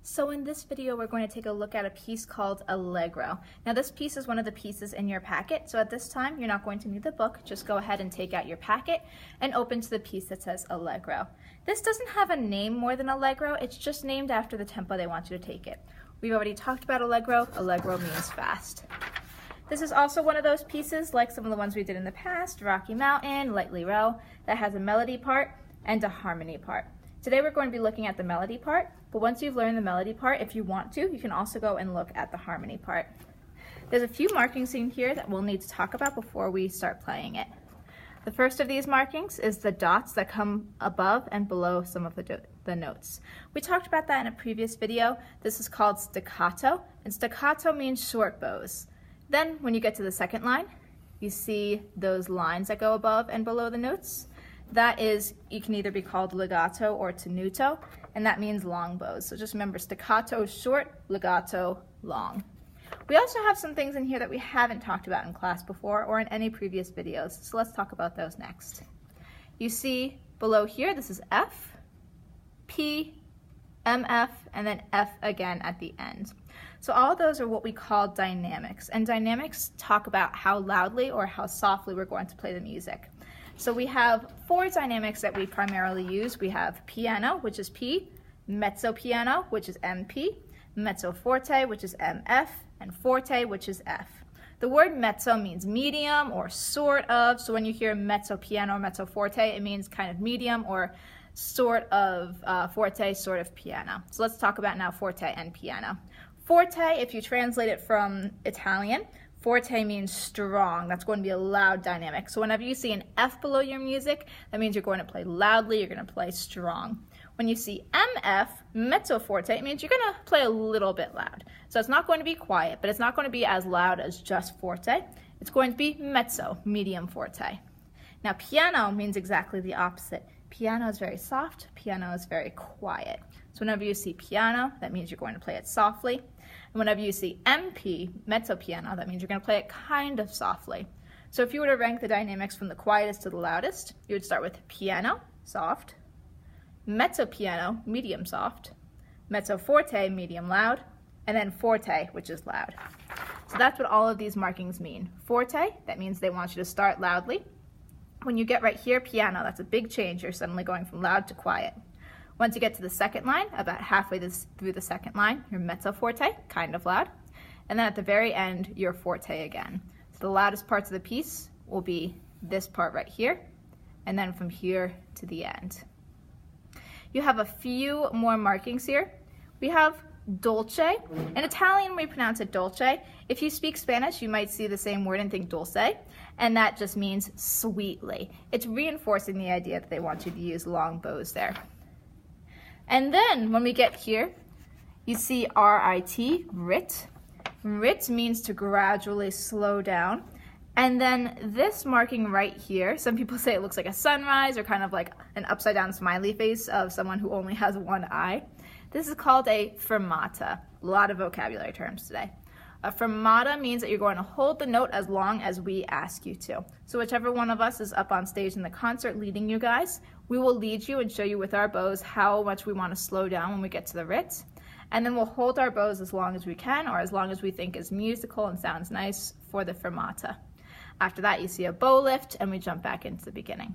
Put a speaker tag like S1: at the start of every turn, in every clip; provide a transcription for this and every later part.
S1: So in this video, we're going to take a look at a piece called Allegro. Now this piece is one of the pieces in your packet, so at this time, you're not going to need the book. Just go ahead and take out your packet and open to the piece that says Allegro. This doesn't have a name more than Allegro, it's just named after the tempo they want you to take it. We've already talked about Allegro. Allegro means fast. This is also one of those pieces, like some of the ones we did in the past, Rocky Mountain, Lightly Row, that has a melody part and a harmony part. Today we're going to be looking at the melody part, but once you've learned the melody part, if you want to, you can also go and look at the harmony part. There's a few markings in here that we'll need to talk about before we start playing it. The first of these markings is the dots that come above and below some of the notes. We talked about that in a previous video. This is called staccato, and staccato means short bows. Then when you get to the second line, you see those lines that go above and below the notes. That is, you can either be called legato or tenuto, and that means long bows. So just remember, staccato is short, legato long. We also have some things in here that we haven't talked about in class before or in any previous videos, so let's talk about those next. You see below here, this is F, P, MF, and then F again at the end. So all of those are what we call dynamics, and dynamics talk about how loudly or how softly we're going to play the music. So we have four dynamics that we primarily use. We have piano, which is P, mezzo piano, which is MP, mezzo forte, which is MF, and forte, which is F. The word mezzo means medium or sort of, so when you hear mezzo piano or mezzo forte, it means kind of medium or sort of forte, sort of piano. So let's talk about now forte and piano. Forte, if you translate it from Italian, forte means strong. That's going to be a loud dynamic. So whenever you see an F below your music, that means you're going to play loudly, you're going to play strong. When you see MF, mezzo forte, it means you're going to play a little bit loud. So it's not going to be quiet, but it's not going to be as loud as just forte. It's going to be mezzo, medium forte. Now piano means exactly the opposite. Piano is very soft, piano is very quiet. So whenever you see piano, that means you're going to play it softly. And whenever you see MP, mezzo piano, that means you're going to play it kind of softly. So if you were to rank the dynamics from the quietest to the loudest, you would start with piano, soft, mezzo piano, medium soft, mezzo forte, medium loud, and then forte, which is loud. So that's what all of these markings mean. Forte, that means they want you to start loudly. When you get right here, piano, that's a big change. You're suddenly going from loud to quiet. Once you get to the second line, about halfway through the second line, you're mezzo forte, kind of loud. And then at the very end, you're forte again. So the loudest parts of the piece will be this part right here, and then from here to the end. You have a few more markings here. We have dolce. In Italian, we pronounce it dolce. If you speak Spanish, you might see the same word and think dulce, and that just means sweetly. It's reinforcing the idea that they want you to use long bows there. And then when we get here, you see RIT, rit. Rit means to gradually slow down. And then this marking right here, some people say it looks like a sunrise or kind of like an upside down smiley face of someone who only has one eye. This is called a fermata. A lot of vocabulary terms today. A fermata means that you're going to hold the note as long as we ask you to. So whichever one of us is up on stage in the concert leading you guys, we will lead you and show you with our bows how much we want to slow down when we get to the rit. And then we'll hold our bows as long as we can or as long as we think is musical and sounds nice for the fermata. After that, you see a bow lift and we jump back into the beginning.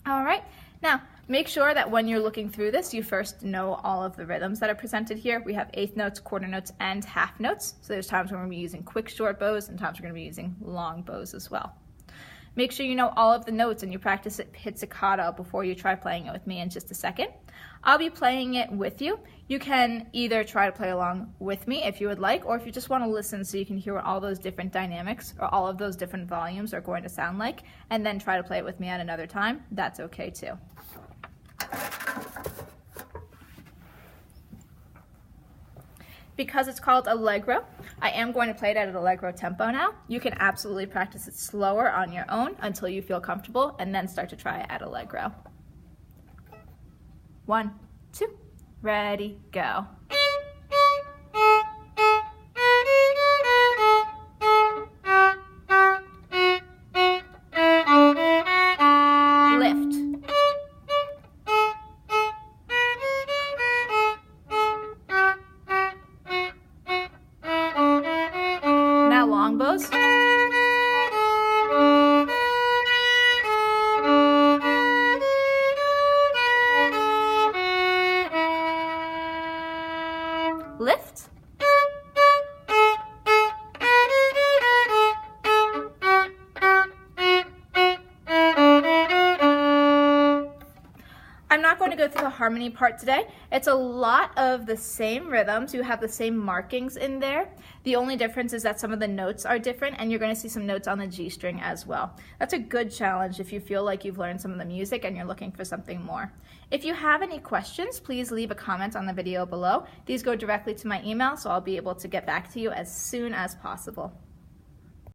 S1: All right, now make sure that when you're looking through this, you first know all of the rhythms that are presented here. We have eighth notes, quarter notes, and half notes. So there's times when we're going to be using quick short bows and times we're going to be using long bows as well. Make sure you know all of the notes and you practice it pizzicato before you try playing it with me in just a second. I'll be playing it with you. You can either try to play along with me if you would like, or if you just want to listen so you can hear what all those different dynamics or all of those different volumes are going to sound like, and then try to play it with me at another time, that's okay too. Because it's called Allegro, I am going to play it at an Allegro tempo now. You can absolutely practice it slower on your own until you feel comfortable and then start to try it at Allegro. 1, 2, ready, go. Lift. long bows. Lift. I'm not going to go through the harmony part today. It's a lot of the same rhythms. You have the same markings in there. The only difference is that some of the notes are different, and you're going to see some notes on the G string as well. That's a good challenge if you feel like you've learned some of the music and you're looking for something more. If you have any questions, please leave a comment on the video below. These go directly to my email, so I'll be able to get back to you as soon as possible.